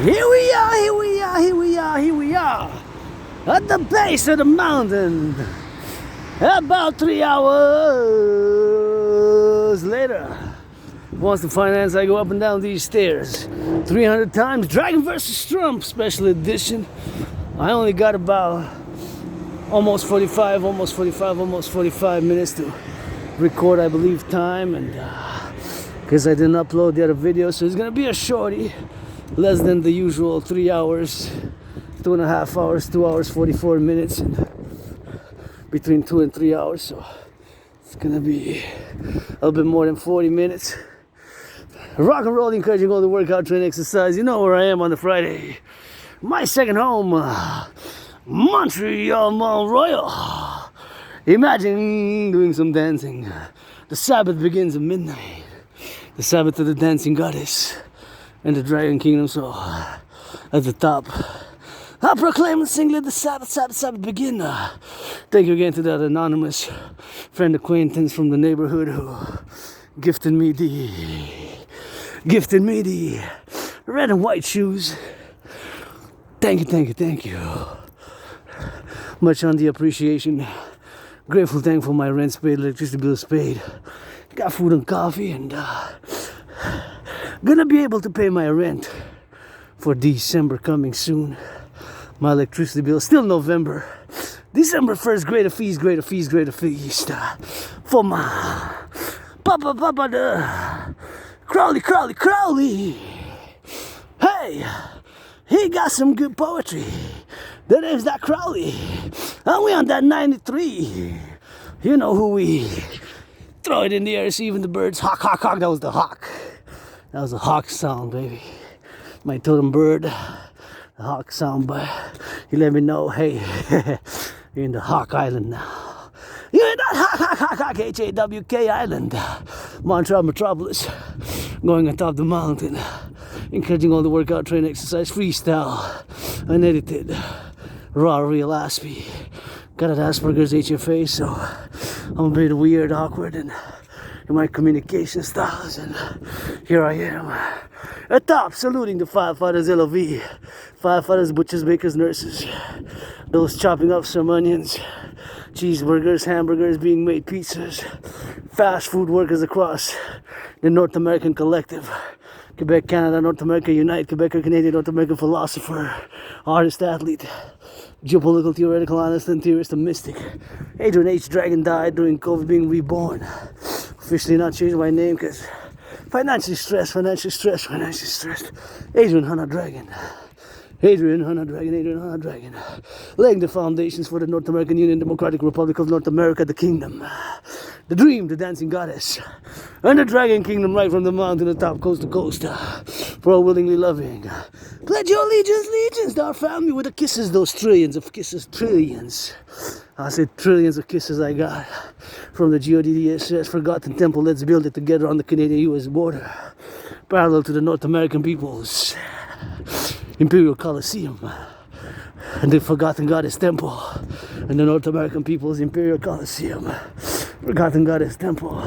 Here we are, here we are, here we are, here we are. At the base of the mountain. About 3 hours later. Once the finance, I go up and down these stairs 300 times. Dragon vs. Trump special edition. I only got about almost 45 minutes to record, I believe, time. And because I didn't upload the other video, so it's gonna be a shorty. Less than the usual 3 hours, 2.5 hours, 2 hours 44 minutes, and between 2 and 3 hours. So it's gonna be a little bit more than 40 minutes. Rock and roll, encouraging all the workout, training, exercise. You know where I am on the Friday. My second home, Montreal, Mont Royal. Imagine doing some dancing. The Sabbath begins at midnight. The Sabbath of the dancing goddess. And the Dragon Kingdom, so at the top, I proclaim and sing, let the Sabbath begin. Thank you again to that anonymous friend acquaintance from the neighborhood who gifted me the red and white shoes. Thank you. Much on the appreciation. Grateful, thankful, my rent's paid, electricity bill's paid. Got food and coffee, and gonna be able to pay my rent for December coming soon. My electricity bill still November. December 1st, greater feast. For my Papa the Crowley. Hey, he got some good poetry. The name's that Crowley. And we on that 93. You know who we throw it in the air, see even the birds. Hawk. That was the hawk. That was a hawk sound, baby. My totem bird, the hawk sound, but he let me know, hey, you're in the Hawk Island now. You're in that Hawk, H-A-W-K Island. Montreal Metropolis, going on top of the mountain, encouraging all the workout, training, exercise, freestyle, unedited, raw, real, aspy. Got an Asperger's HFA, so I'm a bit weird, awkward, and in my communication styles, and here I am atop saluting the firefighters, LOV, firefighters, butchers, bakers, nurses, those chopping up some onions, cheeseburgers, hamburgers, being made pizzas, fast food workers across the North American Collectif, Quebec, Canada, North America Unite, Quebecer, Canadian, North American philosopher, artist, athlete, geopolitical, theoretical, honest, and theorist, and mystic. Adrian H. Dragon died during COVID, being reborn. Officially not changed my name because financially stressed. Adrian Hunter Dragon. Laying the foundations for the North American Union, Democratic Republic of North America, the kingdom. The dream, the dancing goddess. And the Dragon Kingdom right from the mountain to top, coast to coast. For all willingly loving. Pledge your allegiance to our family with the kisses, those trillions of kisses, trillions. I said trillions of kisses I got from the GODDSS, Forgotten Temple. Let's build it together on the Canadian-US border, parallel to the North American people's Imperial Coliseum and the Forgotten Goddess Temple, and the North American people's Imperial Coliseum, Forgotten Goddess Temple,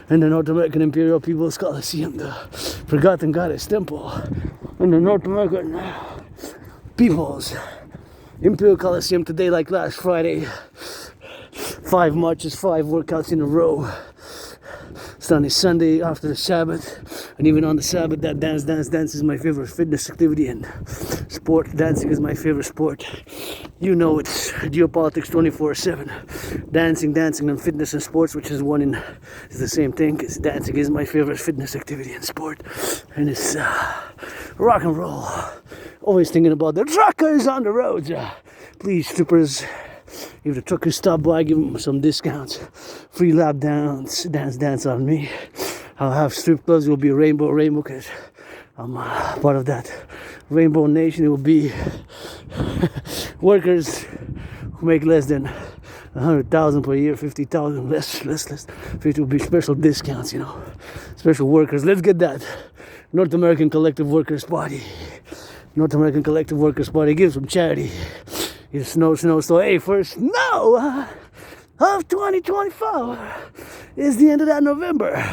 and the North American Imperial People's Coliseum, the Forgotten Goddess Temple, and the North American People's Imperial Coliseum. Today, like last Friday, 5 marches, 5 workouts in a row. Sunday after the Sabbath, and even on the Sabbath, that dance is my favorite fitness activity, and sport, dancing is my favorite sport. You know, it's geopolitics 24/7. Dancing and fitness and sports, which is the same thing, because dancing is my favorite fitness activity and sport, and it's rock and roll. Always thinking about the truckers on the roads. Please, strippers, if the truckers stop by, give them some discounts. Free lap dance on me. I'll have strip clubs. It will be rainbow, because I'm part of that rainbow nation. It will be workers who make less than 100,000 per year, 50,000, less. 50 will be special discounts, special workers. Let's get that North American Collective Workers Party. Give some charity. It's snow. So, hey, first snow of 2024 is the end of that November.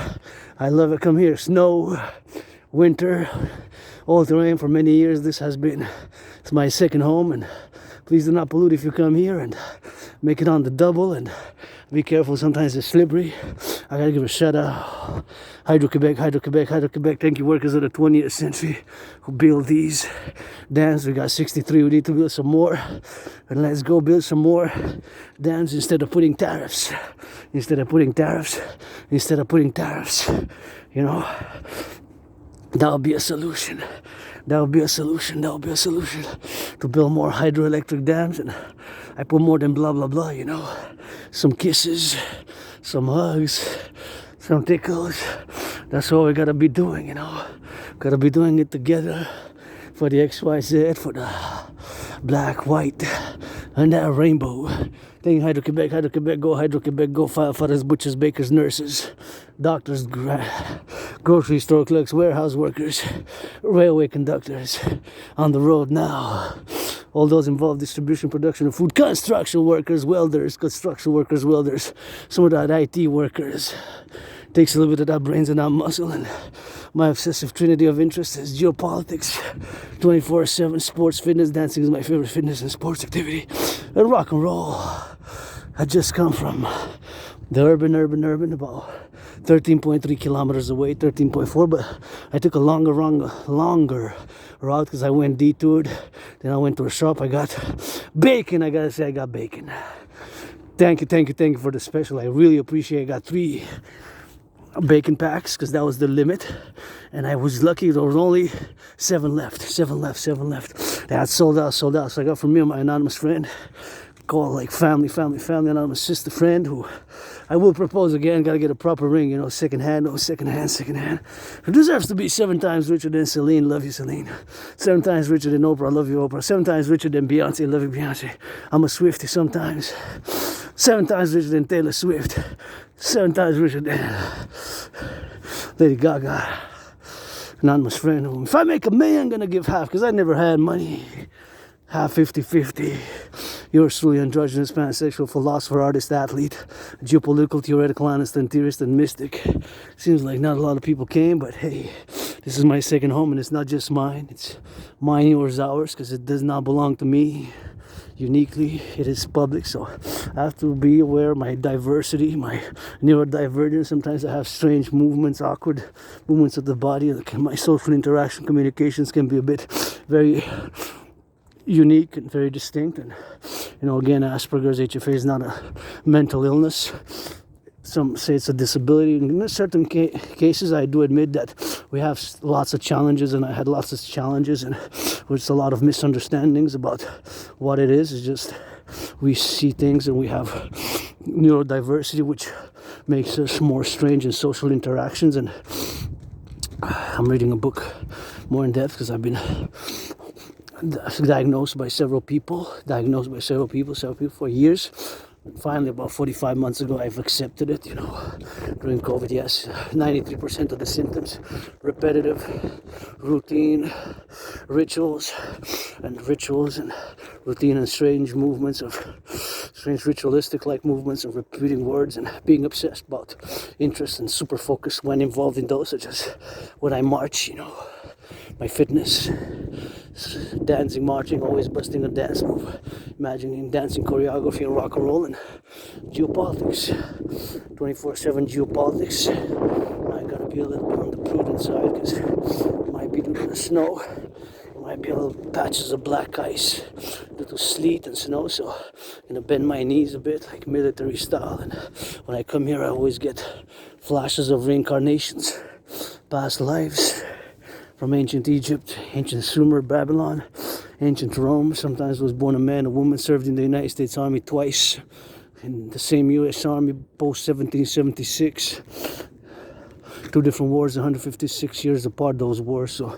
I love it. Come here. Snow, winter, all terrain for many years. It's my second home, and please do not pollute if you come here, and make it on the double, and be careful, sometimes it's slippery. I gotta give a shout out, Hydro-Quebec. Thank you, workers of the 20th century who build these dams. We got 63, we need to build some more, and let's go build some more dams instead of putting tariffs, you know. That would be a solution. To build more hydroelectric dams, and I put more than blah blah blah, you know. Some kisses, some hugs, some tickles. That's what we gotta be doing, you know. Gotta be doing it together for the XYZ, for the black, white, and that rainbow. Thank you, Hydro-Quebec, go Hydro-Quebec, go firefighters, butchers, bakers, nurses, doctors, grocery store clerks, warehouse workers, railway conductors, on the road now. All those involved, distribution, production of food, construction workers, welders, some of that IT workers. Takes a little bit of that brains and that muscle, and my obsessive trinity of interests is geopolitics, 24/7, sports, fitness, dancing is my favorite fitness and sports activity, and rock and roll. I just come from the urban, about 13.3 kilometers away, 13.4, but I took a longer route because I went detoured. Then I went to a shop, I got bacon. I gotta say, I got bacon. Thank you for the special. I really appreciate it. I got 3 bacon packs because that was the limit, and I was lucky there was only 7 left. They had sold out. So I got from me and my anonymous friend, called like family, anonymous sister friend, who I will propose again. Gotta get a proper ring, you know, second hand. Who deserves to be 7 times richer than Celine. Love you, Celine. 7 times richer than Oprah. Love you, Oprah. 7 times richer than Beyonce. Love you, Beyonce. I'm a Swiftie sometimes. 7 times richer than Taylor Swift. 7 times richer than Lady Gaga. Anonymous friend. If I make $1 million, I'm gonna give half, because I never had money. Half 50-50. Yours truly, androgynous, pansexual, philosopher, artist, athlete, geopolitical, theoretical, honest, and theorist, and mystic. Seems like not a lot of people came, but hey, this is my second home, and it's not just mine. It's mine, yours, ours, because it does not belong to me uniquely. It is public, so I have to be aware of my diversity, my neurodivergence. Sometimes I have strange movements, awkward movements of the body. My social interaction, communications can be a bit very unique and very distinct. And you know, again, Asperger's, HFA is not a mental illness. Some say it's a disability. In certain cases, I do admit that we have lots of challenges, and I had lots of challenges, and there's a lot of misunderstandings about what it is. It's just we see things, and we have neurodiversity, which makes us more strange in social interactions. And I'm reading a book more in depth because I've been diagnosed by several people for years. And finally, about 45 months ago, I've accepted it, you know. During COVID, yes, 93% of the symptoms, repetitive, routine, rituals, and routine and strange movements of, strange ritualistic-like movements of repeating words and being obsessed about interests and super focused when involved in those, such as when I march, you know. My fitness, dancing, marching, always busting a dance move, imagining dancing choreography and rock and roll, and geopolitics, 24/7 geopolitics. I gotta be a little bit on the prudent side because it might be due to the snow, it might be a little patches of black ice due to sleet and snow, so I'm gonna bend my knees a bit like military style. And when I come here, I always get flashes of reincarnations, past lives. From ancient Egypt, ancient Sumer, Babylon, ancient Rome. Sometimes was born a man, a woman, served in the United States Army twice. In the same U.S. Army, post-1776. 2 different wars, 156 years apart, those wars. So,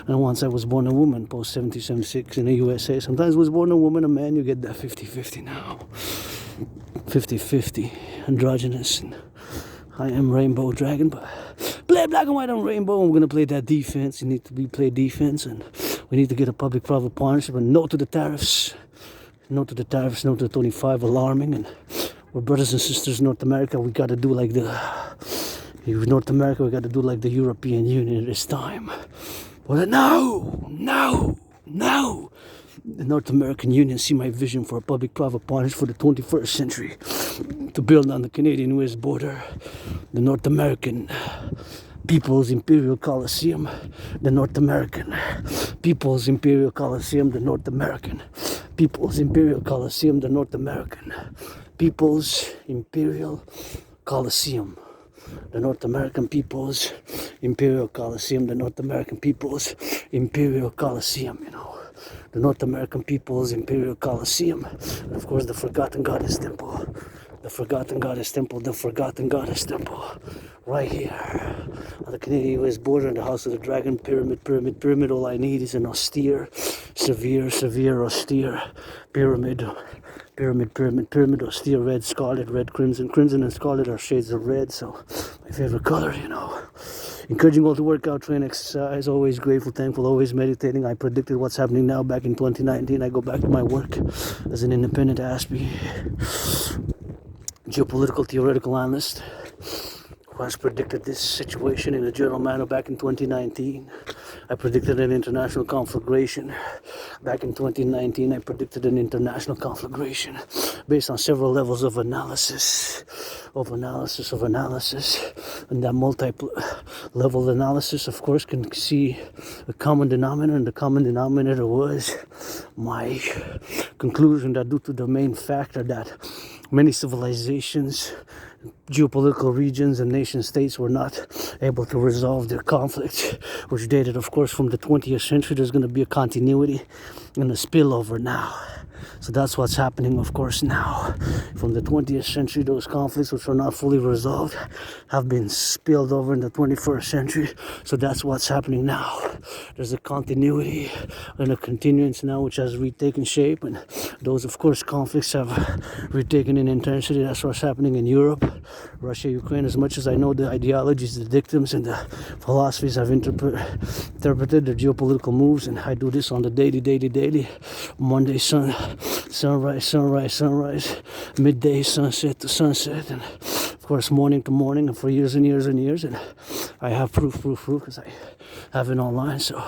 and once I was born a woman, post-1776 in the USA. Sometimes was born a woman, a man, you get that 50-50 now. 50-50, androgynous. And I am Rainbow Dragon, but play black and white on Rainbow, and we're gonna play that defense. You need to play defense, and we need to get a public-private partnership, and no to the tariffs. No to the tariffs, no to the 25, alarming. And we're brothers and sisters in North America. We gotta do like the European Union this time. But no. The North American Union see my vision for a public-private partnership for the 21st century to build on the Canadian-US border, the North American People's Imperial Coliseum, the North American People's Imperial Coliseum, the North American People's Imperial Coliseum, the North American People's Imperial Coliseum, the North American People's Imperial Coliseum, the North American People's Imperial Coliseum, the North American People's Imperial Coliseum, and of course the Forgotten Goddess Temple, the Forgotten Goddess Temple, the Forgotten Goddess Temple, right here on the Canadian-US border in the House of the Dragon, pyramid. All I need is an austere, severe, austere pyramid, austere, red, scarlet, red, crimson and scarlet are shades of red, so my favorite color, Encouraging all to work out, train, exercise, always grateful, thankful, always meditating. I predicted what's happening now back in 2019. I go back to my work as an independent ASPE, geopolitical theoretical analyst, who has predicted this situation in a general manner back in 2019. I predicted an international conflagration. Back in 2019, I predicted an international conflagration based on several levels of analysis. And that multi-level analysis, of course, can see a common denominator, and the common denominator was my conclusion that due to the main factor that many civilizations, geopolitical regions and nation states were not able to resolve their conflict, which dated, of course, from the 20th century. There's going to be a continuity and a spillover now. So that's what's happening, of course, now. From the 20th century, those conflicts which were not fully resolved have been spilled over in the 21st century. So that's what's happening now. There's a continuity and a continuance now which has retaken shape. And those, of course, conflicts have retaken in intensity. That's what's happening in Europe, Russia, Ukraine. As much as I know the ideologies, the dictums, and the philosophies have interpreted the geopolitical moves, and I do this on the daily, Monday, sunrise, midday, sunset to sunset, and of course morning to morning, and for years and years, and I have proof because I have it online. So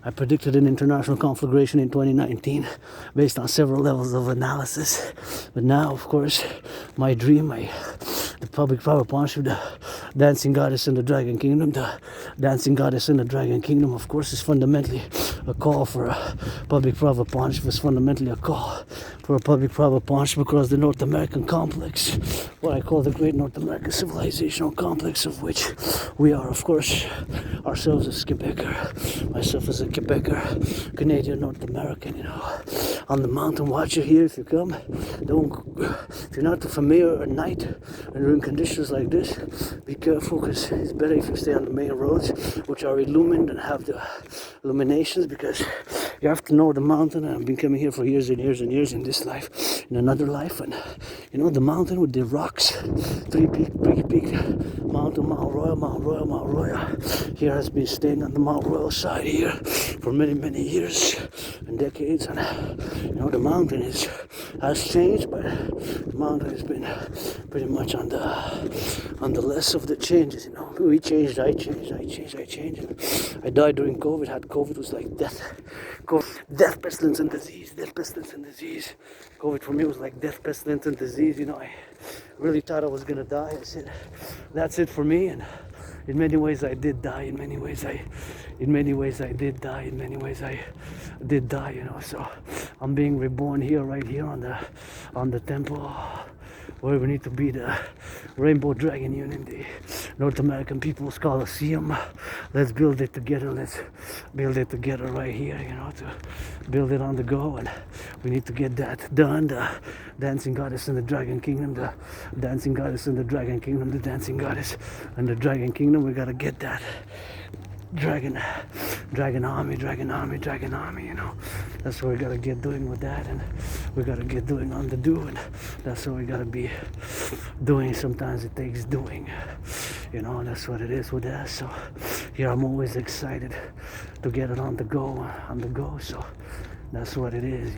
I predicted an international conflagration in 2019 based on several levels of analysis. But now, of course, my dream, the public-private partnership, the dancing goddess in the dragon kingdom, of course, is fundamentally a call for a public-private partnership. Is fundamentally a call for a public-private partnership across the North American complex, what I call the great North American civilizational complex, of which we are, of course, ourselves as Quebecer, myself as a Quebecer, Canadian, North American, on the mountain watcher here. If you come, if you're not too familiar at night and you're in conditions like this, be careful, because it's better if you stay on the main roads, which are illumined and have the illuminations, because you have to know the mountain. I've been coming here for years and years in this life, in another life, and the mountain with the rocks, three peak mountain, Mount Royal. Here has been staying on the Mount Royal side here for many years and decades, and the mountain has changed, but the mountain has been pretty much on the less of the changes. We changed, I changed. I died during COVID. Had COVID, was like death, pestilence and disease. COVID for me was like death, pestilence and disease. I really thought I was gonna die. I said, that's it for me. And in many ways I did die. In many ways I did die. So I'm being reborn here, right here on the temple, where we need to be, the Rainbow Dragon Union, the North American People's Coliseum. Let's build it together. Right here, to build it on the go. And we need to get that done. The dancing goddess in the Dragon Kingdom, the dancing goddess in the Dragon Kingdom, the dancing goddess in the Dragon Kingdom. We gotta get that dragon army. That's what we gotta get doing with that, and we gotta get doing on the do, and that's what we gotta be doing. Sometimes it takes doing, and that's what it is with us. So here I'm always excited to get it on the go. So that's what it is.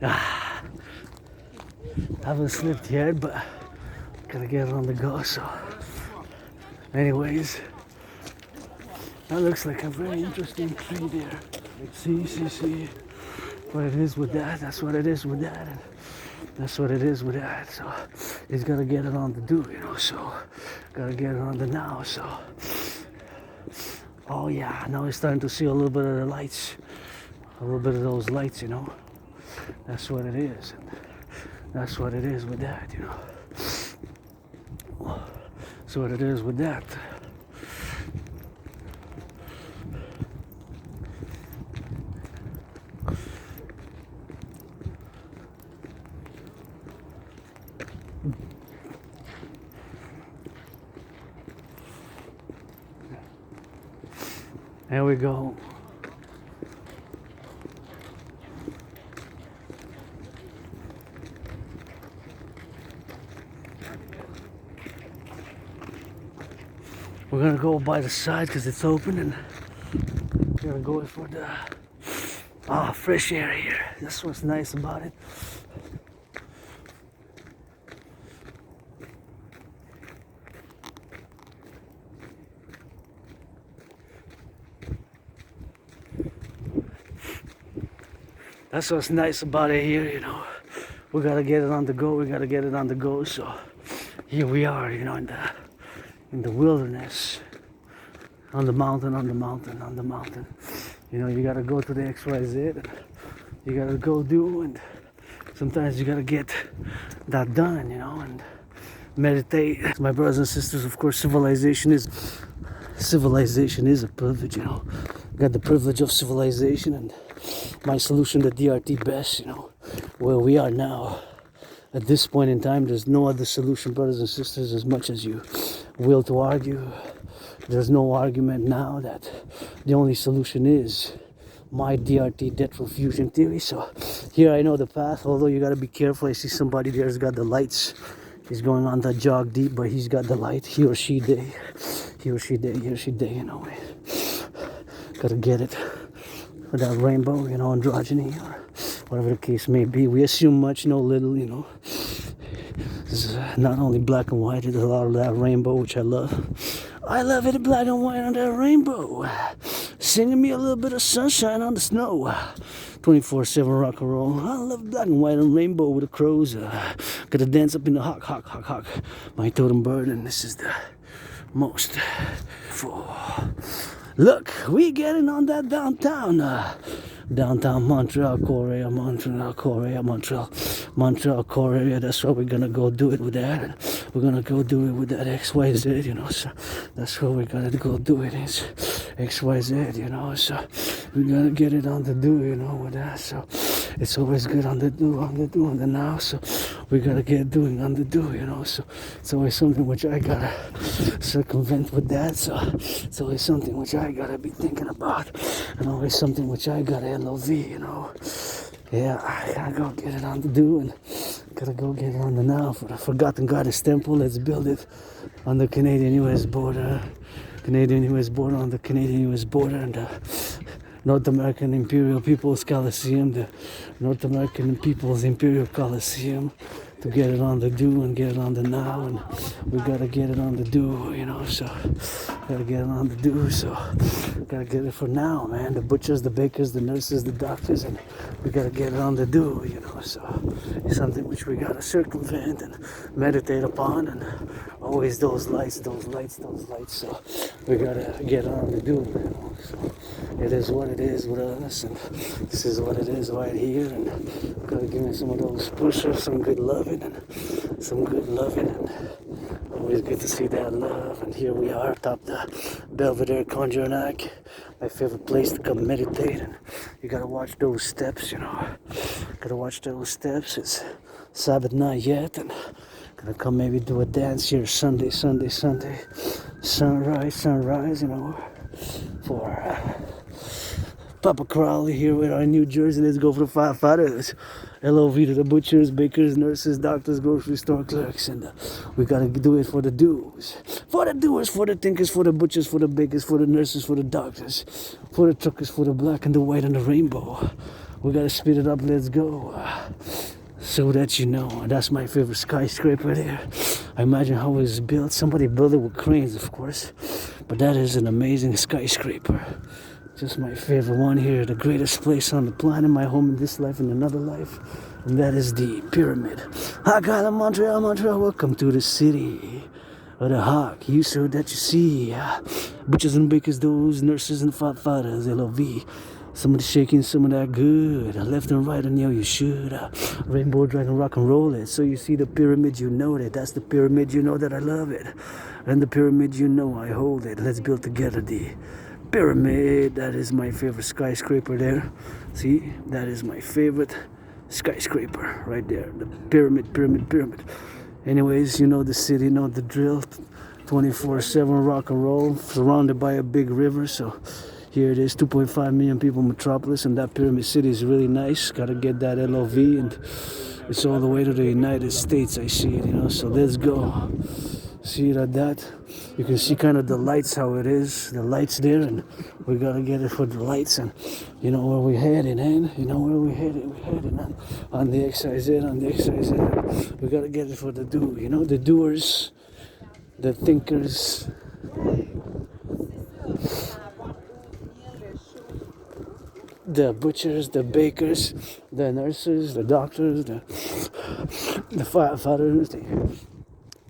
I haven't slept yet, but gotta get on the go. So, anyways, that looks like a very interesting tree there. See what it is with that. That's what it is with that. And that's what it is with that. So, he's gotta get it on the do, So, gotta get it on the now. So, oh yeah, now he's starting to see a little bit of the lights, a little bit of those lights, That's what it is. And that's what it is with that, That's what it is with that. There we go. We're gonna go by the side because it's open, and we're gonna go for the fresh air here. That's what's nice about it. That's what's nice about it here, We gotta get it on the go. We gotta get it on the go. So here we are, in the wilderness, on the mountain. You gotta go to the XYZ. You gotta go do, and sometimes you gotta get that done, and meditate. My brothers and sisters, of course, civilization is a privilege, Got the privilege of civilization, and my solution, the DRT best, where we are now. At this point in time, there's no other solution, brothers and sisters, as much as you will to argue. There's no argument now that the only solution is my DRT, debt fusion theory. So here I know the path, although you got to be careful. I see somebody there's got the lights. He's going on that jog deep, but he's got the light. He or she, they. Gotta get it for that rainbow, androgyny, or whatever the case may be. We assume much, no little, This is not only black and white, there's a lot of that rainbow, which I love. I love it, black and white on that rainbow. Singing me a little bit of sunshine on the snow. 24/7 rock and roll. I love black and white and rainbow with the crows. Gotta dance up in the hawk. My totem bird, and this is the most full. Look, we getting on that downtown. Downtown Montreal core area. That's what we're gonna go do it with that. We're gonna go do it with that XYZ, So that's what we're gonna go do it is XYZ, So we're gonna get it on the do, with that. So it's always good on the do, on the now. So we gotta get doing on the do, So it's always something which I gotta circumvent with that. So it's always something which I gotta be thinking about, and always something which I gotta LOV, Yeah, I gotta go get it on the do, and gotta go get it on the now for the Forgotten Goddess Temple. Let's build it on the Canadian-US border. On the Canadian-US border, and the North American Imperial People's Coliseum, the North American People's Imperial Coliseum, to get it on the do and get it on the now, and we gotta get it on the do, So gotta get it on the do, so gotta get it for now, man. The butchers, the bakers, the nurses, the doctors, and we gotta get it on the do, So it's something which we gotta circumvent and meditate upon, and always those lights. So we gotta get it on the do, So it is what it is with us, and this is what it is right here, and gotta give me some of those pushers, some good loving, and always good to see that love. And here we are atop the Belvedere Conjurac, my favorite place to come meditate. And you gotta watch those steps, It's Sabbath night yet, and gonna come maybe do a dance here Sunday. Sunrise, for Papa Crowley here with our New Jersey. Let's go for the firefighters. LOV to the butchers, bakers, nurses, doctors, grocery store clerks, and we gotta do it for the doers. For the doers, for the thinkers, for the butchers, for the bakers, for the nurses, for the doctors, for the truckers, for the black and the white and the rainbow. We gotta speed it up. Let's go. So that you know, that's my favorite skyscraper there. I imagine how it was built. Somebody built it with cranes, of course. But that is an amazing skyscraper. Just my favorite one here. The greatest place on the planet. My home in this life and another life. And that is the pyramid. Hi, Montreal, Montreal. Welcome to the city of the hawk. You so that you see. Butchers and bakers, those nurses and firefighters. LOV. Some of the shaking, some of that good. Left and right, and you should. Rainbow Dragon rock and roll it. So you see the pyramid, you know that. That's the pyramid, you know that I love it. And the pyramid, you know I hold it. Let's build together the pyramid. That is my favorite skyscraper there. See, that is my favorite skyscraper right there. The pyramid, pyramid, pyramid. Anyways, you know the city, you know the drill. 24/7 rock and roll, surrounded by a big river. So here it is, 2.5 million people metropolis, and that pyramid city is really nice. Gotta get that LOV, and it's all the way to the United States. I see it, you know. So let's go. See it at that. You can see kind of the lights, how it is. The lights there, and we gotta get it for the lights. And you know where we're heading, and you know where we're heading. We're heading on the XIZ, on the XIZ. We gotta get it for the do. You know, the doers, the thinkers. The butchers, the bakers, the nurses, the doctors, the firefighters,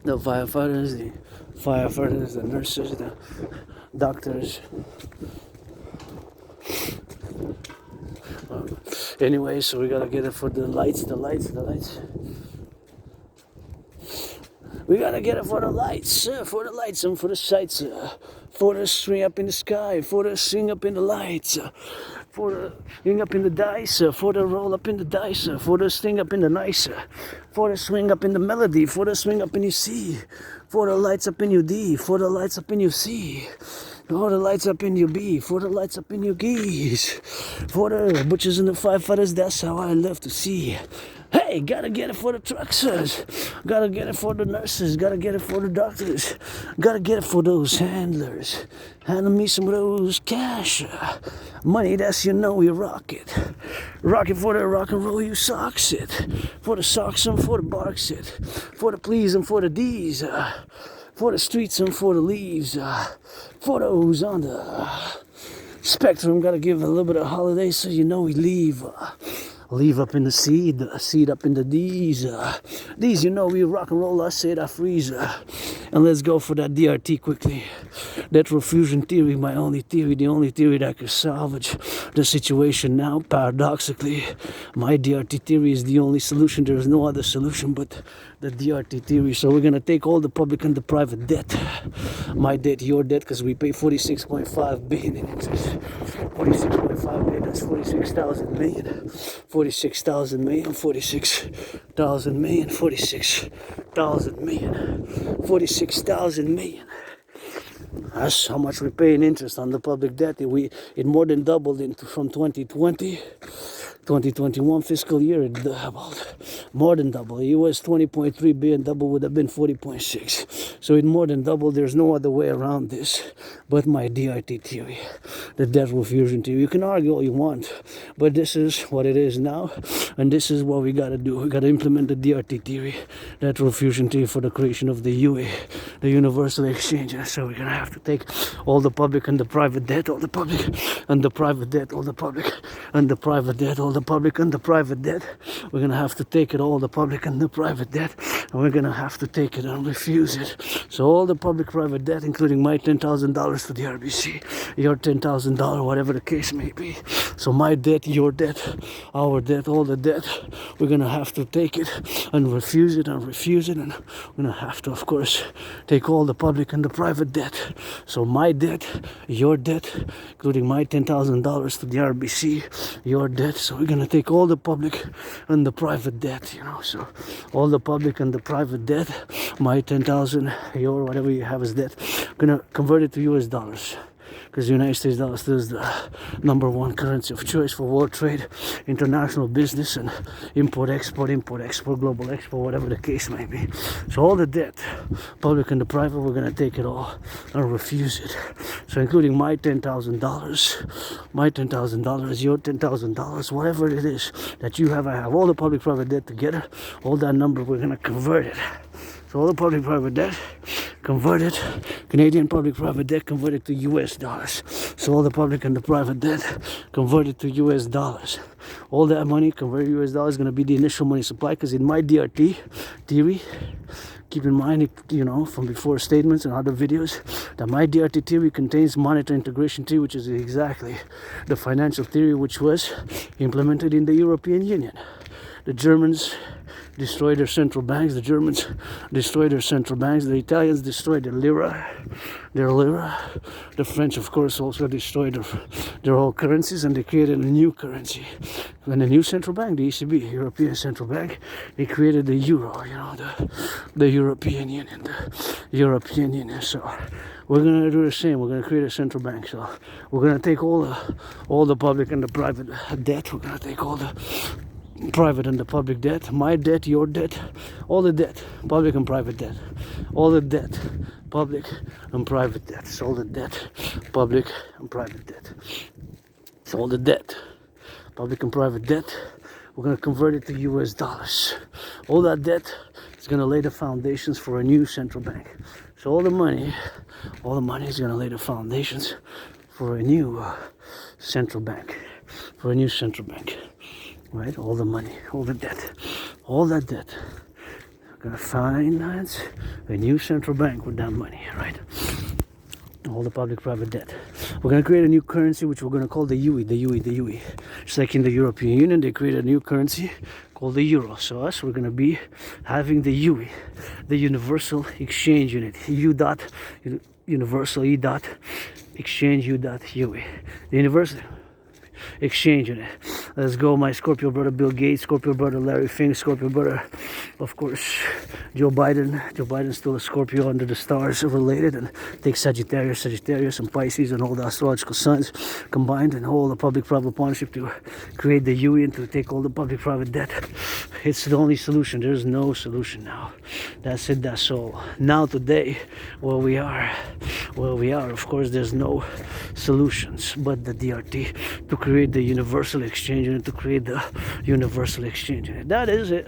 the firefighters, the nurses, the doctors. Anyway, so we gotta get it for the lights. We gotta get it for the lights, and for the sights, for the string up in the sky, for the swing up in the lights, for the swing up in the dice, for the roll up in the dice, for the sting up in the nice, for the swing up in the melody, for the swing up in your C, for the lights up in your D, for the lights up in your C, for the lights up in your B, for the lights up in your geese, for the butchers and the firefighters. That's how I love to see. Hey, gotta get it for the trucksters, gotta get it for the nurses, gotta get it for the doctors, gotta get it for those handlers. Handle me some of those cash money, that's you know you rock it. Rock it for the rock and roll, you socks it. For the socks and for the barks it. For the please and for the D's. For the streets and for the leaves. For those on the spectrum, gotta give a little bit of holiday so you know we leave. Leave up in the seed up in the D's. These, you know, we rock and roll, I said, I freeze. And let's go for that DRT quickly. That refusion theory, my only theory, the only theory that could salvage the situation now. Paradoxically, my DRT theory is the only solution. There is no other solution but the DRT theory. So we're going to take all the public and the private debt. My debt, your debt, because we pay 46.5 billion in interest. 46.5 billion, that's 46,000 million. 46,000 million, 46,000 million, 46,000 million, 46,000 million. That's how much we pay in interest on the public debt. It more than doubled from 2021 fiscal year. It doubled, more than doubled. It was 20.3 billion, double would have been 40.6. So it more than doubled. There's no other way around this but my DRT theory, the debt refusion theory. You can argue all you want, but this is what it is now, and this is what we gotta do. We gotta implement the DRT theory, debt refusion theory, for the creation of the UE, the universal exchange. So we're gonna have to take all the public and the private debt, all the public and the private debt, all the public and the private debt, all the public and the private debt. We're gonna have to take it, all the public and the private debt, and we're gonna have to take it and refuse it. So all the public private debt, including my $10,000 to the RBC, your $10,000, whatever the case may be. So my debt, your debt, our debt, all the debt, we're gonna have to take it and refuse it and refuse it, and we're gonna have to, of course, take all the public and the private debt. So my debt, your debt, including my $10,000 to the RBC, your debt. So we're gonna take all the public and the private debt, you know. So all the public and the private debt, my 10,000, your whatever you have as debt, gonna convert it to US dollars. because the United States dollar still is the number one currency of choice for world trade, international business, and import, export, global export, whatever the case may be. So all the debt, public and the private, we're going to take it all and refuse it. So including my $10,000, your $10,000, whatever it is that you have, I have, all the public-private debt together, all that number, we're going to convert it. So all the public-private debt, converted, Canadian public-private debt converted to US dollars. So all the public and the private debt converted to US dollars. All that money converted to US dollars is going to be the initial money supply, because in my DRT theory, keep in mind, you know, from before statements and other videos, that my DRT theory contains monetary integration theory, which is exactly the financial theory which was implemented in the European Union. The Germans destroyed their central banks. The Germans destroyed their central banks. The Italians destroyed their lira. The French, of course, also destroyed their whole currencies, and they created a new currency. And a new central bank, the ECB, European Central Bank, they created the euro, you know, the European Union, So we're going to do the same. We're going to create a central bank. So we're going to take all the public and the private debt. We're going to take all the private and the public debt, my debt, your debt, all the debt, public and private debt, all the debt, public and private debt, so all the debt, public and private debt, so all the debt, public and private debt, we're going to convert it to US dollars. All that debt is going to lay the foundations for a new central bank. So all the money is going to lay the foundations for a new central bank, right? All the money, all the debt, all that debt. We're gonna finance a new central bank with that money, right? All the public-private debt. We're gonna create a new currency, which we're gonna call the UE. Just like in the European Union, they created a new currency called the euro. So we're gonna be having the UE, the Universal Exchange Unit. Universal Exchange UE. The Universal Exchange Unit. Let's go, my Scorpio brother Bill Gates, Scorpio brother Larry Fink, Scorpio brother, of course, Joe Biden. Joe Biden's still a Scorpio under the stars related, and take Sagittarius, and Pisces, and all the astrological signs combined, and all the public-private partnership to create the UE and to take all the public-private debt. It's the only solution. There's no solution now. That's it. That's all. Now today, where we are, of course, there's no solutions but the DRT to create the Universal Exchange Unit, That is it.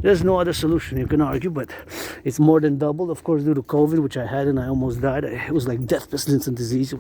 There's no other solution. You can argue, but it's more than doubled, of course, due to COVID, which I had and I almost died. It was like death, pestilence, and disease.